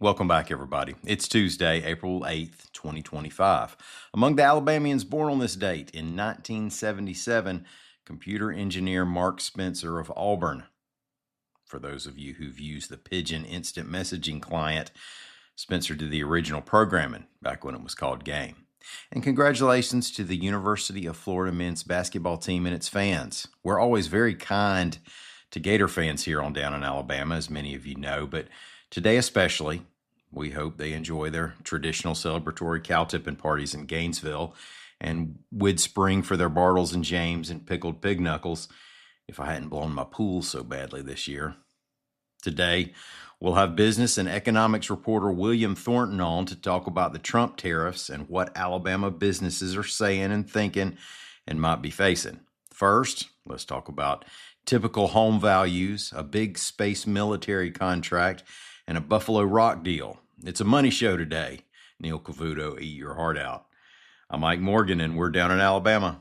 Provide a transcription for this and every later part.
Welcome back, everybody. It's Tuesday, April 8th, 2025. Among the Alabamians born on this date in 1977, computer engineer Mark Spencer of Auburn. For those of you who've used the Pigeon instant messaging client, Spencer did the original programming back when it was called Game. And congratulations to the University of Florida men's basketball team and its fans. We're always very kind to Gator fans here on down in Alabama, as many of you know, but today especially, we hope they enjoy their traditional celebratory cow tipping parties in Gainesville and Wood Spring for their Bartles and James and pickled pig knuckles if I hadn't blown my pool so badly this year. Today, we'll have business and economics reporter William Thornton on to talk about the Trump tariffs and what Alabama businesses are saying and thinking and might be facing. First, let's talk about typical home values, a big space military contract, and a Buffalo Rock deal. It's a money show today. Neil Cavuto, eat your heart out. I'm Mike Morgan, and we're down in Alabama.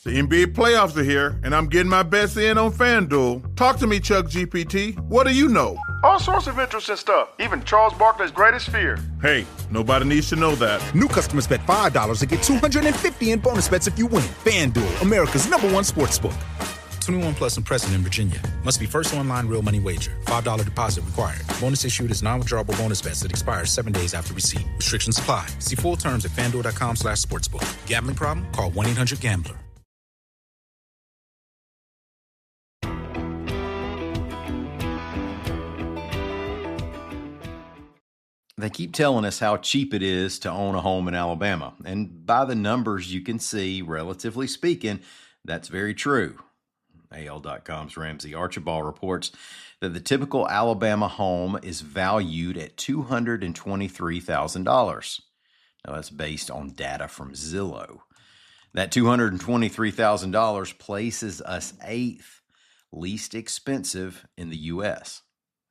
The NBA playoffs are here, and I'm getting my best in on FanDuel. Talk to me, Chuck GPT. What do you know? All sorts of interesting stuff, even Charles Barkley's greatest fear. Hey, nobody needs to know that. New customers bet $5 and get $250 in bonus bets if you win. FanDuel, America's #1 sportsbook. 21 plus and present in Virginia. Must be first online real money wager. $5 deposit required. Bonus issued is non-withdrawable bonus bets that expires 7 days after receipt. Restrictions apply. See full terms at FanDuel.com/sportsbook. Gambling problem? Call 1-800-GAMBLER. They keep telling us how cheap it is to own a home in Alabama. And by the numbers you can see, relatively speaking, that's very true. AL.com's Ramsey Archibald reports that the typical Alabama home is valued at $223,000. Now, that's based on data from Zillow. That $223,000 places us 8th least expensive in the U.S.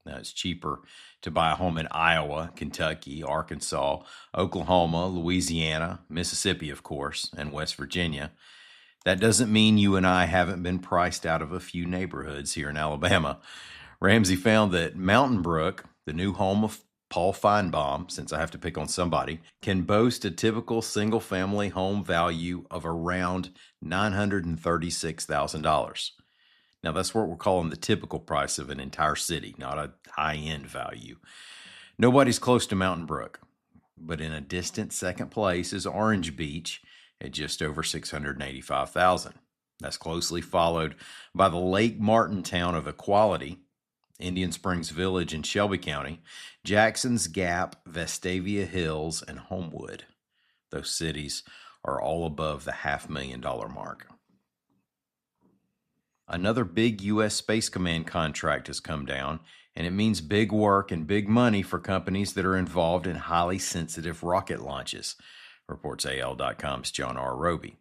Now, it's cheaper to buy a home in Iowa, Kentucky, Arkansas, Oklahoma, Louisiana, Mississippi, of course, and West Virginia. That doesn't mean you and I haven't been priced out of a few neighborhoods here in Alabama. Ramsey found that Mountain Brook, the new home of Paul Feinbaum, since I have to pick on somebody, can boast a typical single-family home value of around $936,000. Now, that's what we're calling the typical price of an entire city, not a high-end value. Nobody's close to Mountain Brook, but in a distant second place is Orange Beach at just over $685,000. That's closely followed by the Lake Martin town of Equality, Indian Springs Village in Shelby County, Jackson's Gap, Vestavia Hills, and Homewood. Those cities are all above the $500,000 mark. Another big U.S. Space Command contract has come down, and it means big work and big money for companies that are involved in highly sensitive rocket launches, reports AL.com's John R. Roby.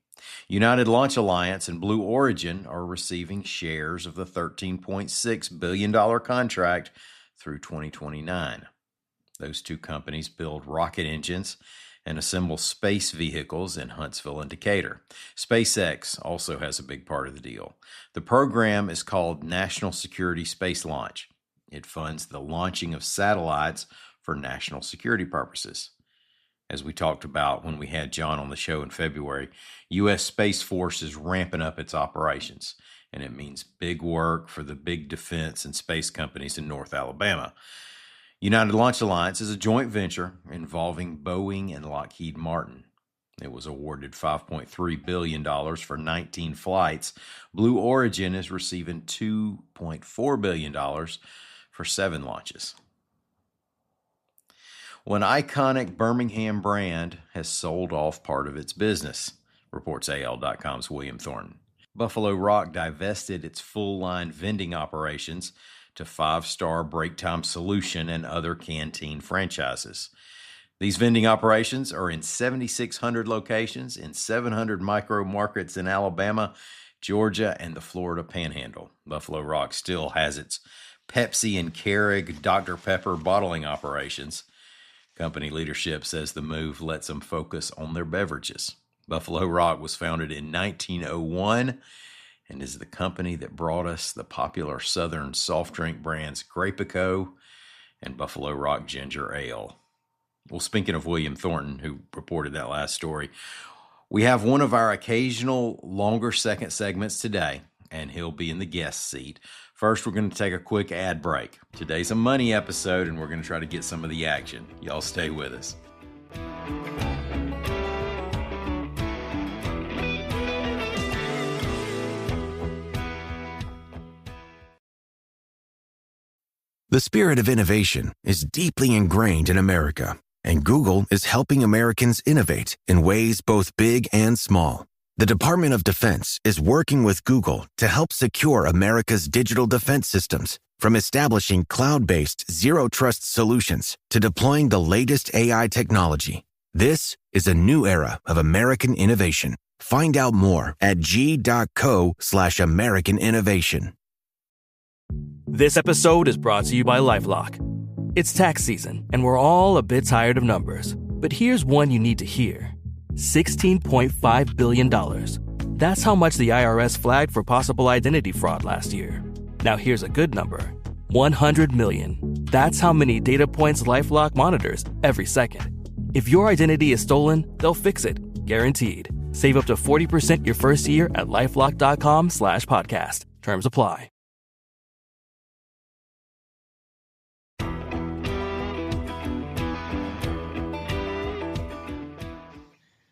United Launch Alliance and Blue Origin are receiving shares of the $13.6 billion contract through 2029. Those two companies build rocket engines and assemble space vehicles in Huntsville and Decatur. SpaceX also has a big part of the deal. The program is called National Security Space Launch. It funds the launching of satellites for national security purposes. As we talked about when we had John on the show in February, U.S. Space Force is ramping up its operations, and it means big work for the big defense and space companies in North Alabama. United Launch Alliance is a joint venture involving Boeing and Lockheed Martin. It was awarded $5.3 billion for 19 flights. Blue Origin is receiving $2.4 billion for 7 launches. Well, an iconic Birmingham brand has sold off part of its business, reports AL.com's William Thornton. Buffalo Rock divested its full-line vending operations to Five Star Break Time Solution and other canteen franchises. These vending operations are in 7,600 locations in 700 micro markets in Alabama, Georgia, and the Florida Panhandle. Buffalo Rock still has its Pepsi and Keurig Dr. Pepper bottling operations. Company leadership says the move lets them focus on their beverages. Buffalo Rock was founded in 1901 and is the company that brought us the popular Southern soft drink brands Grapico and Buffalo Rock Ginger Ale. Well, speaking of William Thornton, who reported that last story, we have one of our occasional longer second segments today, and he'll be in the guest seat. First, we're going to take a quick ad break. Today's a money episode, and we're going to try to get some of the action. Y'all stay with us. The spirit of innovation is deeply ingrained in America, and Google is helping Americans innovate in ways both big and small. The Department of Defense is working with Google to help secure America's digital defense systems, from establishing cloud-based zero-trust solutions to deploying the latest AI technology. This is a new era of American innovation. Find out more at g.co/American innovation. This episode is brought to you by LifeLock. It's tax season, and we're all a bit tired of numbers. But here's one you need to hear. $16.5 billion. That's how much the IRS flagged for possible identity fraud last year. Now here's a good number. 100 million. That's how many data points LifeLock monitors every second. If your identity is stolen, they'll fix it. Guaranteed. Save up to 40% your first year at LifeLock.com/podcast. Terms apply.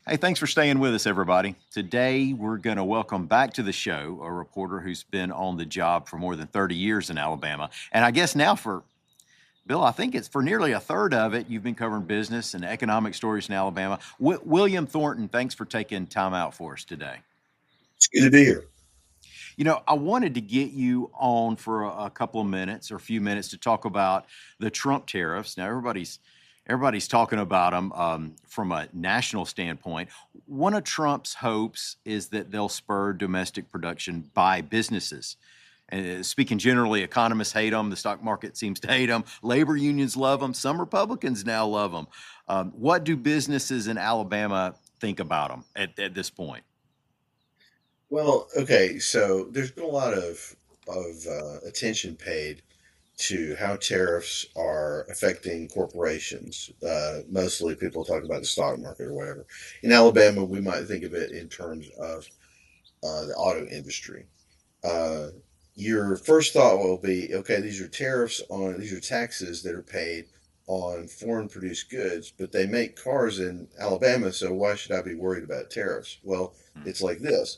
Hey, thanks for staying with us, everybody. Today, we're going to welcome back to the show a reporter who's been on the job for more than 30 years in Alabama. And I guess now Bill, I think it's for nearly a third of it, you've been covering business and economic stories in Alabama. William Thornton, thanks for taking time out for us today. It's good to be here. You know, I wanted to get you on for a couple of minutes or a few minutes to talk about the Trump tariffs. Now, everybody's talking about them from a national standpoint. One of Trump's hopes is that they'll spur domestic production by businesses. And speaking generally, economists hate them. The stock market seems to hate them. Labor unions love them. Some Republicans now love them. What do businesses in Alabama think about them at this point? Well, okay, so there's been a lot of attention paid to how tariffs are affecting corporations. Mostly people talk about the stock market or whatever. In Alabama, we might think of it in terms of the auto industry. Your first thought will be, okay, these are taxes that are paid on foreign produced goods, but they make cars in Alabama, so why should I be worried about tariffs? Well, it's like this.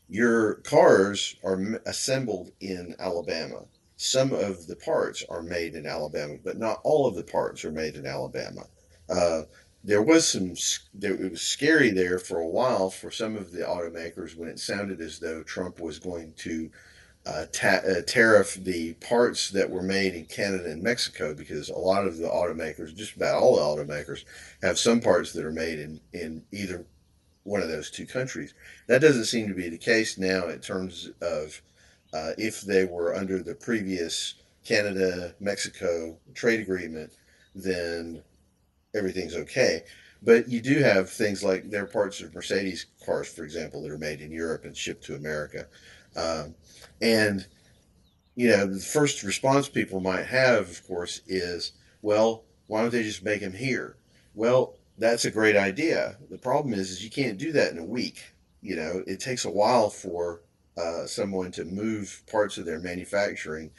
Your cars are assembled in Alabama. Some of the parts are made in Alabama, but not all of the parts are made in Alabama. It was scary there for a while for some of the automakers when it sounded as though Trump was going to tariff the parts that were made in Canada and Mexico, because a lot of the automakers, just about all the automakers, have some parts that are made in either one of those two countries. That doesn't seem to be the case now in terms of if they were under the previous Canada-Mexico trade agreement, then everything's okay. But you do have things like there are parts of Mercedes cars, for example, that are made in Europe and shipped to America. And, the first response people might have, of course, is, well, why don't they just make them here? Well, that's a great idea. The problem is you can't do that in a week. It takes a while for someone to move parts of their manufacturing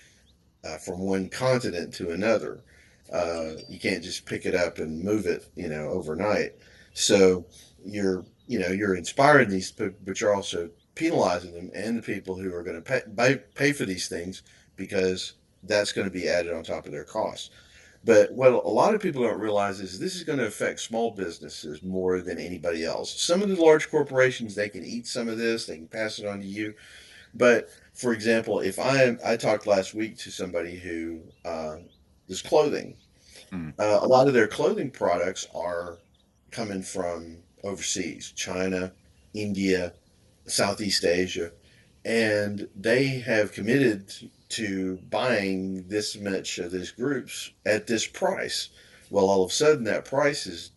from one continent to another. You can't just pick it up and move it, overnight. So you're inspiring these, but you're also penalizing them and the people who are going to pay for these things, because that's going to be added on top of their costs. But what a lot of people don't realize is this is going to affect small businesses more than anybody else. Some of the large corporations, they can eat some of this, they can pass it on to you. But for example, if I talked last week to somebody who does clothing, a lot of their clothing products are coming from overseas, China, India, Southeast Asia, and they have committed to buying this much of these groups at this price. Well, all of a sudden that price is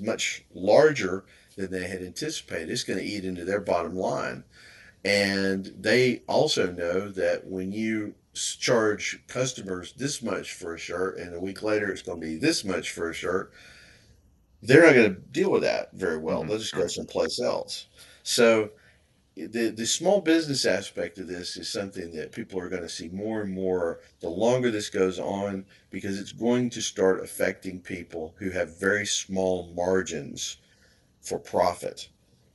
much larger than they had anticipated. It's going to eat into their bottom line. And they also know that when you charge customers this much for a shirt and a week later it's going to be this much for a shirt, they're not going to deal with that very well. Hmm. They'll just go Right. someplace else. So the small business aspect of this is something that people are going to see more and more the longer this goes on, because it's going to start affecting people who have very small margins for profit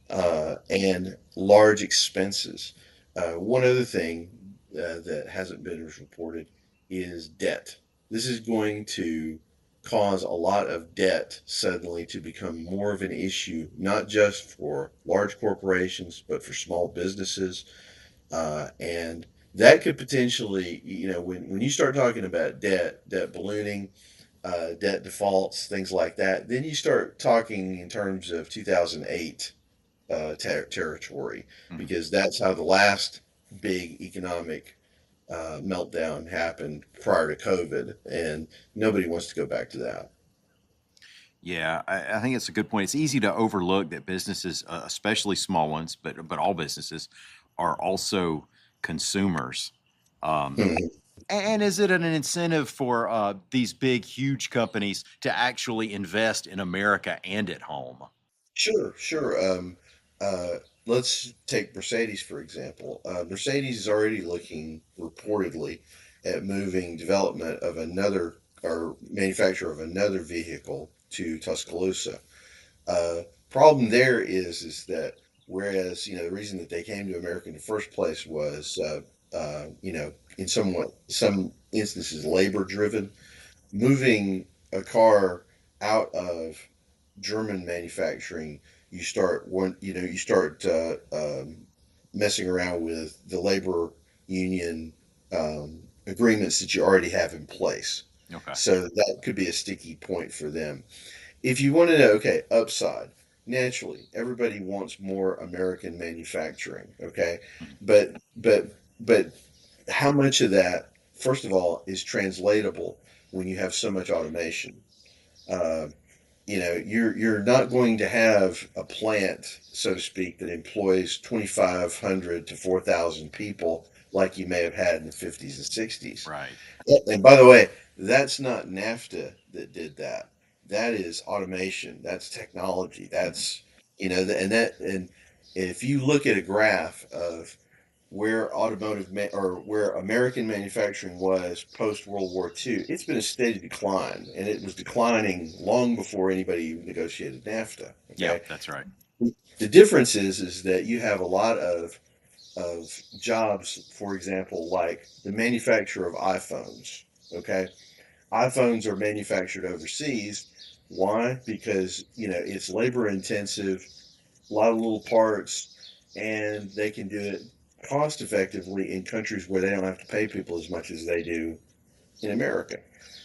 and large expenses. One other thing that hasn't been as reported is debt. This is going to cause a lot of debt suddenly to become more of an issue, not just for large corporations, but for small businesses. And that could potentially, when you start talking about debt ballooning, debt defaults, things like that, then you start talking in terms of 2008 territory, Hmm. because that's how the last big economic meltdown happened prior to COVID, and nobody wants to go back to that. Yeah, I think it's a good point. It's easy to overlook that businesses, especially small ones, but all businesses, are also consumers. Um, Mhm. and is it an incentive for these big, huge companies to actually invest in America and at home? Sure, sure. Uh, let's take Mercedes, for example. Mercedes is already looking reportedly at moving development of another or manufacture of another vehicle to Tuscaloosa. Problem there is that whereas the reason that they came to America in the first place was in some instances labor driven, moving a car out of German manufacturing, you start messing around with the labor union agreements that you already have in place. Okay. So that could be a sticky point for them. If you want to know, okay, upside, naturally, everybody wants more American manufacturing, okay? Mhm. But how much of that, first of all, is translatable when you have so much automation? Uh, you're not going to have a plant, so to speak, that employs 2,500 to 4,000 people like you may have had in the 50s and 60s. Right. And by the way, that's not NAFTA that did that. That is automation. That's technology. Mhm. And if you look at a graph of where or where American manufacturing was post World War II, it's been a steady decline, and it was declining long before anybody negotiated NAFTA. Yeah, Okay, that's right. the difference is that you have a lot of jobs, for example, like the manufacture of iPhones. Okay, iPhones are manufactured overseas. Why? Because it's labor intensive, a lot of little parts, and they can do it cost effectively in countries where they don't have to pay people as much as they do in America.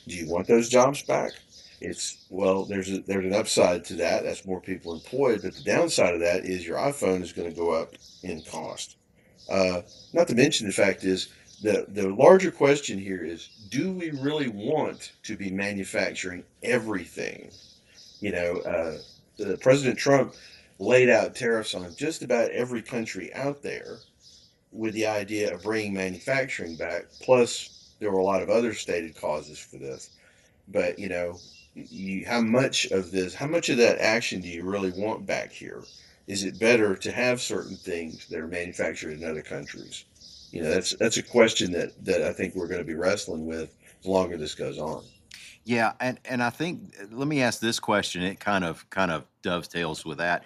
Do you want those jobs back? It's well, there's an upside to that. That's more people employed, but the downside of that is your iPhone is going to go up in cost. Uh, Not to mention the fact is the larger question here is: do we really want to be manufacturing everything? President Trump laid out tariffs on just about every country out there with the idea of bringing manufacturing back. Plus, there were a lot of other stated causes for this. But how much of that action do you really want back here? Is it better to have certain things that are manufactured in other countries? That's a question that I think we're going to be wrestling with the longer this goes on. Yeah, and I think let me ask this question. It kind of dovetails with that.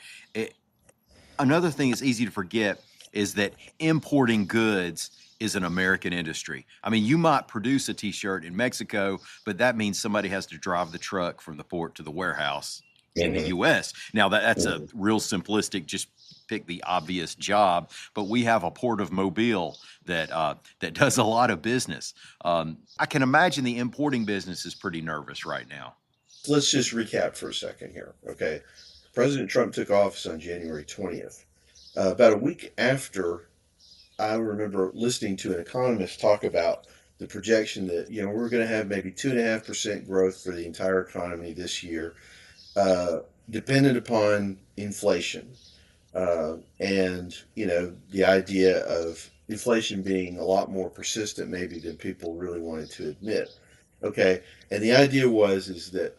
Another thing that's easy to forget is that importing goods is an American industry. I mean, you might produce a t-shirt in Mexico, but that means somebody has to drive the truck from the port to the warehouse in the Mhm, US. Now that's a mhm. real simplistic, just pick the obvious job, but we have a port of Mobile that does a lot of business. I can imagine the importing business is pretty nervous right now. Let's just recap for a second here, okay? President Trump took office on January 20th. About a week after, I remember listening to an economist talk about the projection that we're going to have maybe 2.5% growth for the entire economy this year, uh, dependent upon inflation. And the idea of inflation being a lot more persistent maybe than people really wanted to admit. Okay, and the idea was is that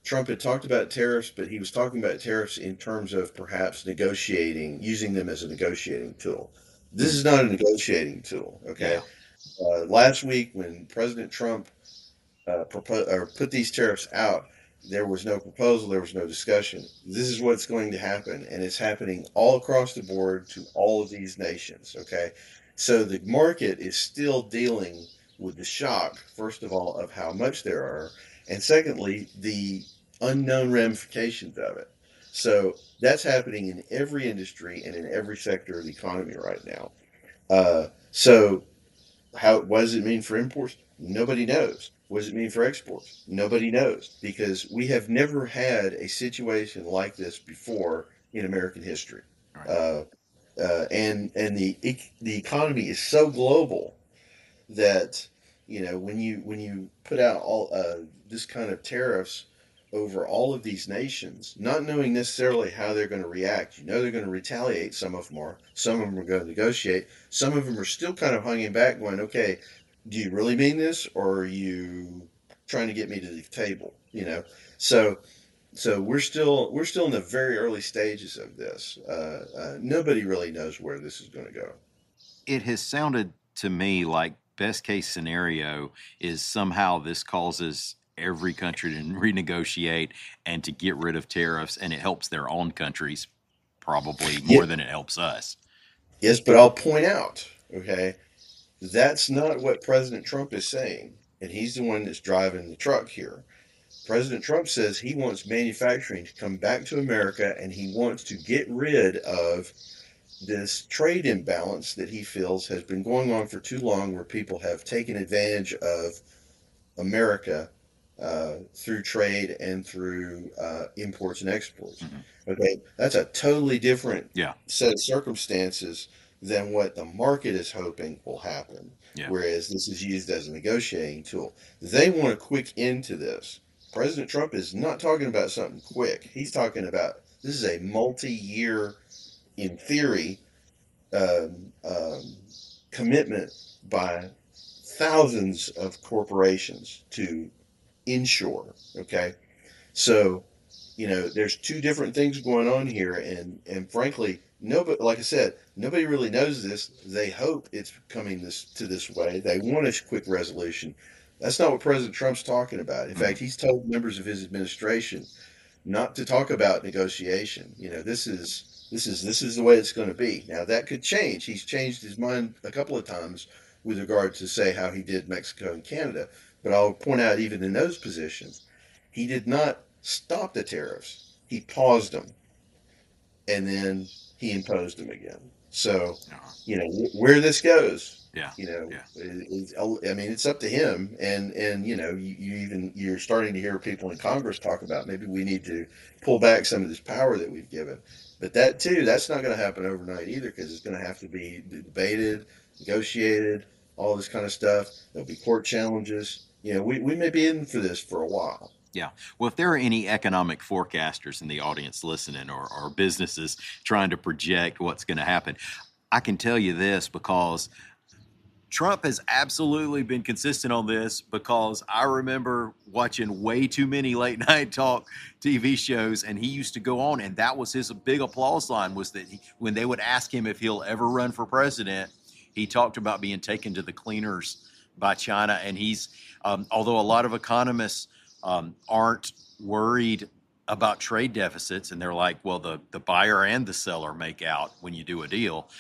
Trump had talked about tariffs, but he was talking about tariffs in terms of perhaps negotiating, using them as a negotiating tool. This Mm. is not a negotiating tool. Okay, Yeah. last week when President Trump or put these tariffs out, there was no proposal, there was no discussion. This is what's going to happen, and it's happening all across the board to all of these nations. Okay, so the market is still dealing with the shock, first of all, of how much there are, and secondly, the unknown ramifications of it. So that's happening in every industry and in every sector of the economy right now. So what does it mean for imports? Nobody knows. What does it mean for exports? Nobody knows because we have never had a situation like this before in American history. All right. Uh, and the economy is so global that when you put out all this kind of tariffs over all of these nations, not knowing necessarily how they're going to react. They're going to retaliate. Some of them are. Some of them are going to negotiate. Some of them are still kind of hanging back, going, "Okay, do you really mean this, or are you trying to get me to the table?" So we're still in the very early stages of this. Nobody really knows where this is going to go. It has sounded to me like best case scenario is somehow this causes every country to renegotiate and to get rid of tariffs, and it helps their own countries probably Yeah, more than it helps us. yes, but I'll point out, okay, that's not what President Trump is saying, and he's the one that's driving the truck here. President Trump says he wants manufacturing to come back to America and he wants to get rid of this trade imbalance that he feels has been going on for too long, where people have taken advantage of America through trade and through imports and exports. Mhm. Okay, that's a totally different Yeah, set of circumstances than what the market is hoping will happen. yeah. Whereas this is used as a negotiating tool. They want a quick end to this. President Trump is not talking about something quick. He's talking about this is a multi-year, in theory, um, um, commitment by thousands of corporations to inshore. Okay, so there's two different things going on here, and frankly, nobody, like I said, nobody really knows this. They hope it's coming this way. They want a quick resolution. That's not what President Trump's talking about. In Mhm. fact, he's told members of his administration not to talk about negotiation. This is the way it's going to be. Now that could change. He's changed his mind a couple of times with regard to say how he did Mexico and Canada. But I'll point out even in those positions, he did not stop the tariffs. He paused them and then he imposed them again. So, Uh-huh. where this goes, Yeah, yeah. I mean, it's up to him. And you're starting to hear people in Congress talk about maybe we need to pull back some of this power that we've given. But that's not going to happen overnight either, because it's going to have to be debated, negotiated, all this kind of stuff. There'll be court challenges. We may be in for this for a while. Yeah. Well, if there are any economic forecasters in the audience listening, or businesses trying to project what's going to happen, I can tell you this because Trump has absolutely been consistent on this, because I remember watching way too many late night talk TV shows, and he used to go on, and that was his big applause line, was that when they would ask him if he'll ever run for president, he talked about being taken to the cleaners by China. And although a lot of economists aren't worried about trade deficits, and they're like, well, the buyer and the seller make out when you do a deal.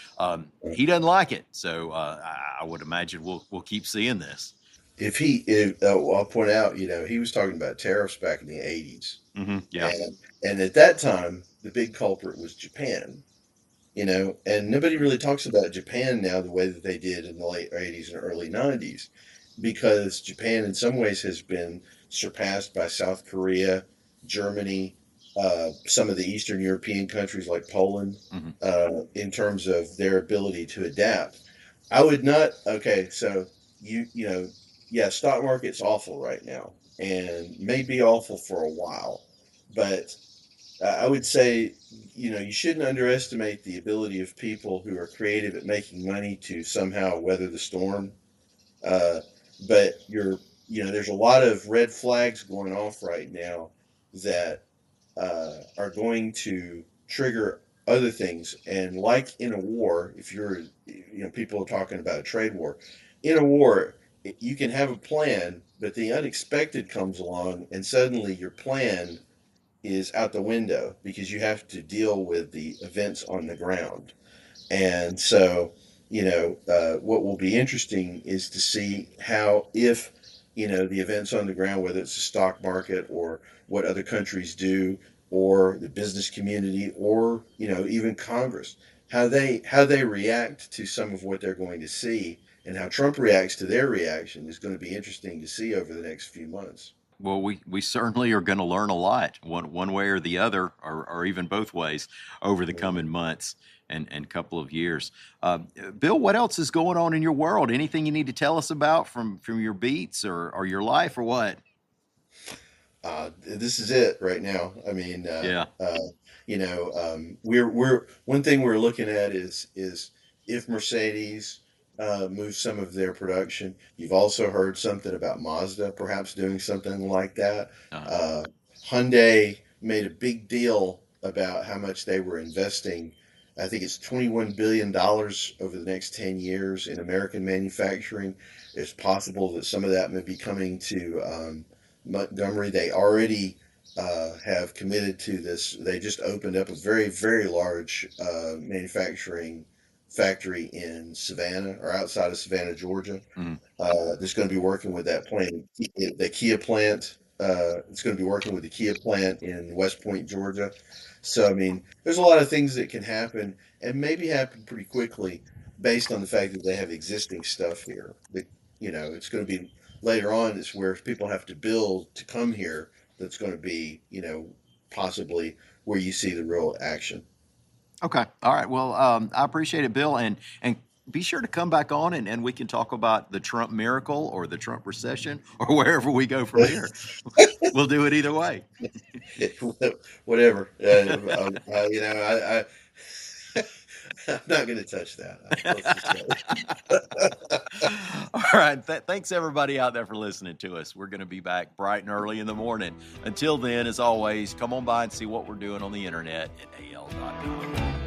He doesn't like it, so I would imagine we'll keep seeing this. I'll point out, he was talking about tariffs back in the 80s. Yeah. And at that time, the big culprit was Japan, and nobody really talks about Japan now the way that they did in the late 80s and early 90s, because Japan in some ways has been surpassed by South Korea, Germany, some of the Eastern European countries like Poland, Hmm. in terms of their ability to adapt. I would not. Okay, so yeah, stock market's awful right now, and may be awful for a while, but I would say, you shouldn't underestimate the ability of people who are creative at making money to somehow weather the storm. Uh, but there's a lot of red flags going off right now that are going to trigger other things. And like in a war, if people are talking about a trade war. In a war, you can have a plan, but the unexpected comes along, and suddenly your plan is out the window because you have to deal with the events on the ground. And so, what will be interesting is to see how, if, the events on the ground, whether it's the stock market or what other countries do, or the business community, or, even Congress, how they react to some of what they're going to see, and how Trump reacts to their reaction is going to be interesting to see over the next few months. Well, we certainly are going to learn a lot, one way or the other, or even both ways, over the Mhm. coming months and couple of years. Bill, what else is going on in your world? Anything you need to tell us about from your beats or your life or what? This is it right now. I mean, Yeah. we're one thing we're looking at is if Mercedes moves some of their production. You've also heard something about Mazda perhaps doing something like that. Uh, Uh, Hyundai made a big deal about how much they were investing. I think it's $21 billion over the next 10 years in American manufacturing. It's possible that some of that may be coming to Montgomery. They already have committed to this. They just opened up a very, very large manufacturing factory in Savannah, or outside of Savannah, Georgia. mm. That's going to be working with that plant, the Kia plant. It's going to be working with the Kia plant in West Point, Georgia. So, I mean, there's a lot of things that can happen, and maybe happen pretty quickly, based on the fact that they have existing stuff here. That, it's going to be later on. It's where people have to build to come here. That's going to be, possibly where you see the real action. Okay. All right. Well, I appreciate it, Bill, and be sure to come back on and we can talk about the Trump miracle or the Trump recession or wherever we go from here. We'll do it either way. Whatever. I'm not going to touch that. Let's just say. All right. Thanks everybody out there for listening to us. We're going to be back bright and early in the morning. Until then, as always, come on by and see what we're doing on the internet at al.com.